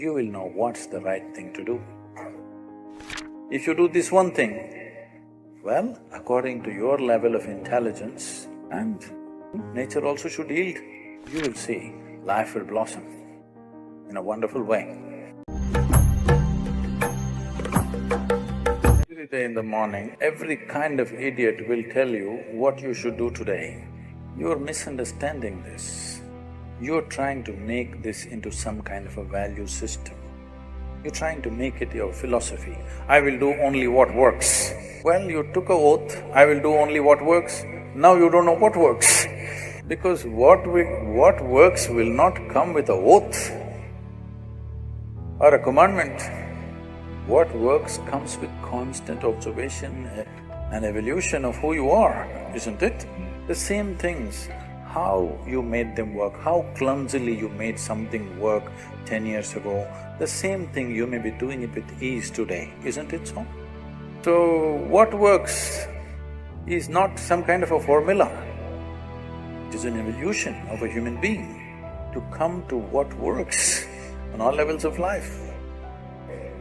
you will know what's the right thing to do. If you do this one thing, well, according to your level of intelligence, and nature also should yield, you will see life will blossom in a wonderful way. Every day in the morning, every kind of idiot will tell you what you should do today. You're misunderstanding this. You're trying to make this into some kind of a value system. You're trying to make it your philosophy. I will do only what works. Well, you took an oath, I will do only what works. Now you don't know what works. Because what works will not come with an oath or a commandment. What works comes with constant observation and evolution of who you are, isn't it? The same things, how you made them work, how clumsily you made something work 10 years ago, the same thing you may be doing it with ease today, isn't it so? So, what works is not some kind of a formula, it is an evolution of a human being to come to what works on all levels of life.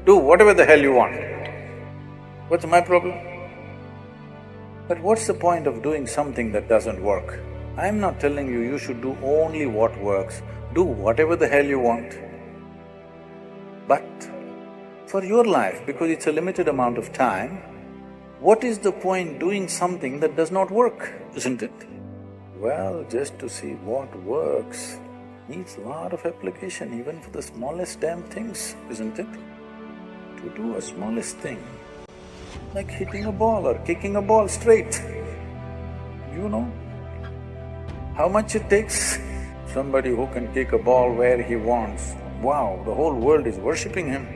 Do whatever the hell you want. What's my problem? But what's the point of doing something that doesn't work? I'm not telling you you should do only what works, do whatever the hell you want. But for your life, because it's a limited amount of time, what is the point doing something that does not work, isn't it? Well, just to see what works needs a lot of application, even for the smallest damn things, isn't it? To do a smallest thing, like hitting a ball or kicking a ball straight, you know how much it takes? Somebody who can kick a ball where he wants, wow, the whole world is worshipping him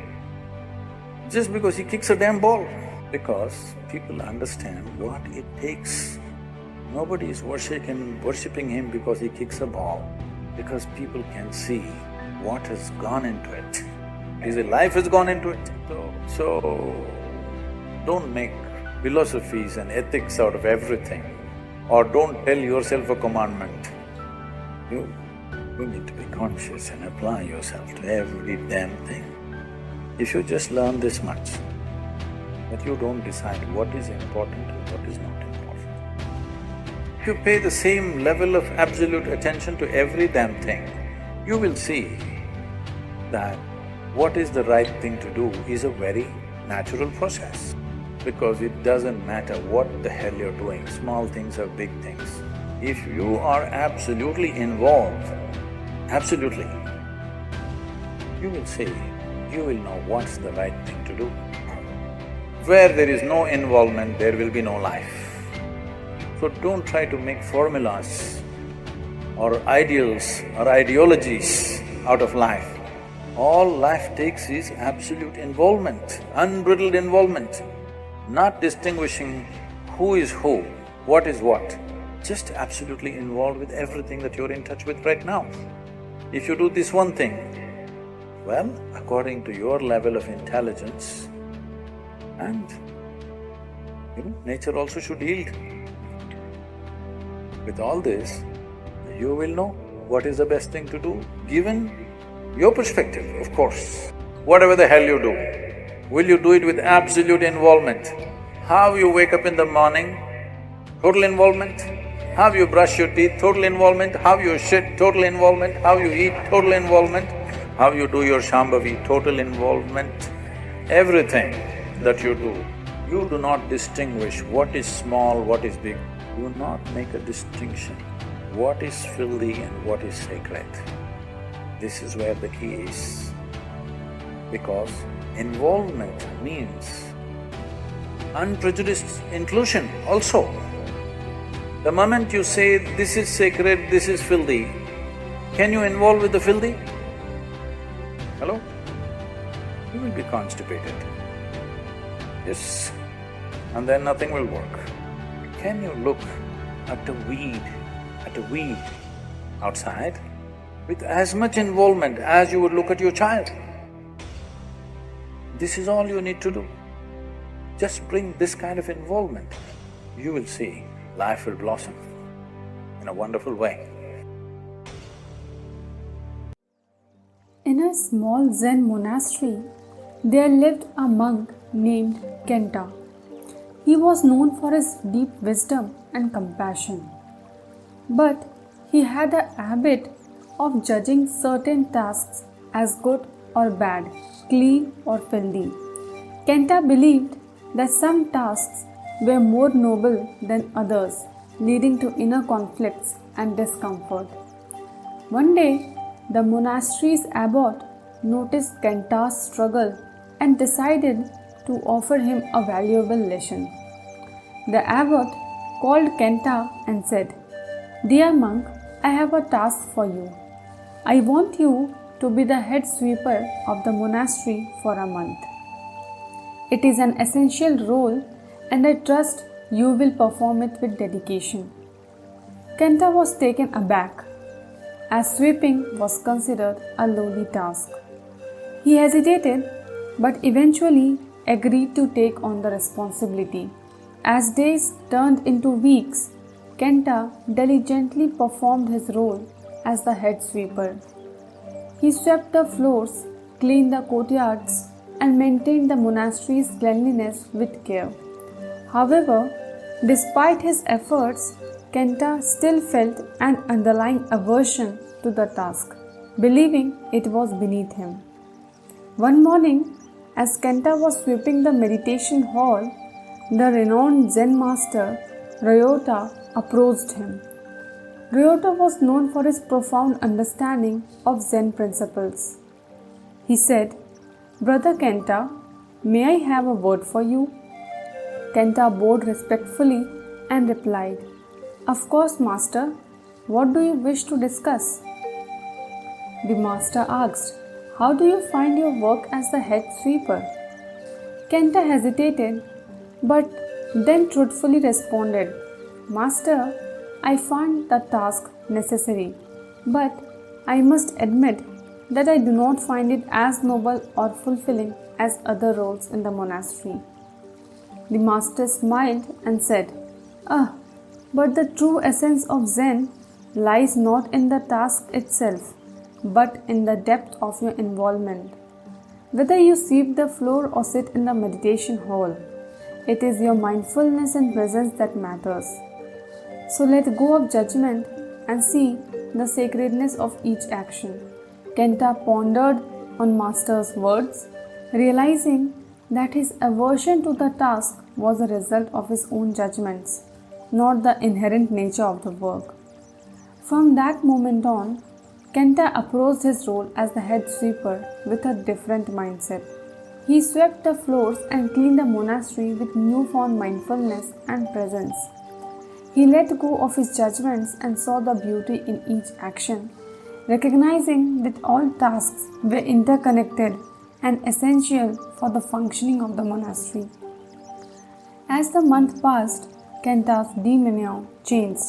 just because he kicks a damn ball. Because people understand what it takes. Nobody is worshipping him because he kicks a ball, because people can see what has gone into it. His life has gone into it. So don't make philosophies and ethics out of everything, or don't tell yourself a commandment. You need to be conscious and apply yourself to every damn thing. If you just learn this much, that you don't decide what is important and what is not important. If you pay the same level of absolute attention to every damn thing, you will see that what is the right thing to do is a very natural process. Because it doesn't matter what the hell you're doing, small things or big things. If you are absolutely involved, absolutely, you will see, you will know what's the right thing to do. Where there is no involvement, there will be no life. So don't try to make formulas or ideals or ideologies out of life. All life takes is absolute involvement, unbridled involvement, not distinguishing who is who, what is what, just absolutely involved with everything that you're in touch with right now. If you do this one thing, well, according to your level of intelligence, and nature also should yield. With all this, you will know what is the best thing to do, given your perspective, of course. Whatever the hell you do, will you do it with absolute involvement? How you wake up in the morning, total involvement. How you brush your teeth, total involvement. How you shit, total involvement. How you eat, total involvement. How you do your Shambhavi, total involvement. Everything that you do not distinguish what is small, what is big. Do not make a distinction, what is filthy and what is sacred. This is where the key is. Because involvement means unprejudiced inclusion also. The moment you say, this is sacred, this is filthy, can you involve with the filthy? Hello? You will be constipated. Yes, and then nothing will work. Can you look at a weed outside with as much involvement as you would look at your child? This is all you need to do. Just bring this kind of involvement. You will see life will blossom in a wonderful way. In a small Zen monastery, there lived a monk named Kenta. He was known for his deep wisdom and compassion. But he had a habit of judging certain tasks as good or bad, clean or filthy. Kenta believed that some tasks were more noble than others, leading to inner conflicts and discomfort. One day, the monastery's abbot noticed Kenta's struggle and decided to offer him a valuable lesson. The abbot called Kenta and said, "Dear monk, I have a task for you. I want you to be the head sweeper of the monastery for a month. It is an essential role and I trust you will perform it with dedication." Kenta was taken aback, as sweeping was considered a lowly task. He hesitated but eventually agreed to take on the responsibility. As days turned into weeks, Kenta diligently performed his role as the head sweeper. He swept the floors, cleaned the courtyards, and maintained the monastery's cleanliness with care. However, despite his efforts, Kenta still felt an underlying aversion to the task, believing it was beneath him. One morning, as Kenta was sweeping the meditation hall, the renowned Zen master Ryota approached him. Ryota was known for his profound understanding of Zen principles. He said, "Brother Kenta, may I have a word for you?" Kenta bowed respectfully and replied, "Of course, master. What do you wish to discuss?" The master asked, "How do you find your work as the head sweeper?" Kenta hesitated, but then truthfully responded, "Master, I find the task necessary, but I must admit that I do not find it as noble or fulfilling as other roles in the monastery." The master smiled and said, But the true essence of Zen lies not in the task itself, but in the depth of your involvement. Whether you sweep the floor or sit in the meditation hall, it is your mindfulness and presence that matters. So let go of judgment and see the sacredness of each action." Kenta pondered on Master's words, realizing that his aversion to the task was a result of his own judgments, not the inherent nature of the work. From that moment on, Kenta approached his role as the head sweeper with a different mindset. He swept the floors and cleaned the monastery with newfound mindfulness and presence. He let go of his judgments and saw the beauty in each action, recognizing that all tasks were interconnected and essential for the functioning of the monastery. As the month passed, Kenta's demeanor changed.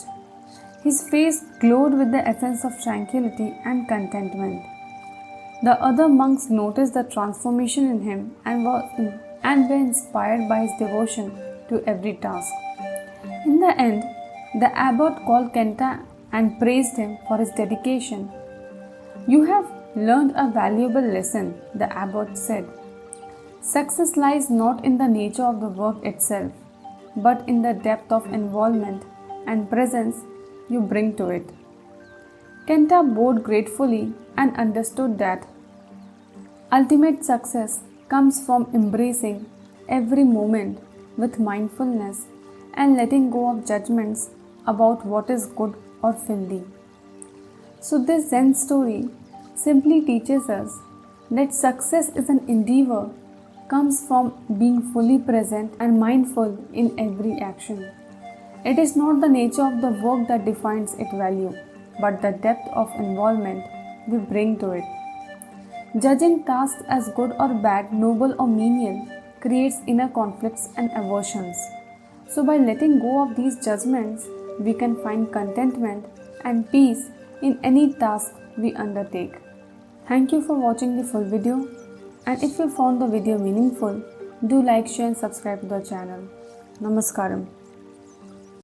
His face glowed with the essence of tranquility and contentment. The other monks noticed the transformation in him and were inspired by his devotion to every task. In the end, the abbot called Kenta and praised him for his dedication. "You have learned a valuable lesson," the abbot said. "Success lies not in the nature of the work itself, but in the depth of involvement and presence you bring to it." Kenta bowed gratefully and understood that ultimate success comes from embracing every moment with mindfulness and letting go of judgments about what is good or filthy. So this Zen story simply teaches us that success is an endeavor comes from being fully present and mindful in every action. It is not the nature of the work that defines its value, but the depth of involvement we bring to it. Judging tasks as good or bad, noble or menial, creates inner conflicts and aversions. So by letting go of these judgments, we can find contentment and peace in any task we undertake. Thank you for watching the full video, and if you found the video meaningful, do like, share and subscribe to the channel. Namaskaram.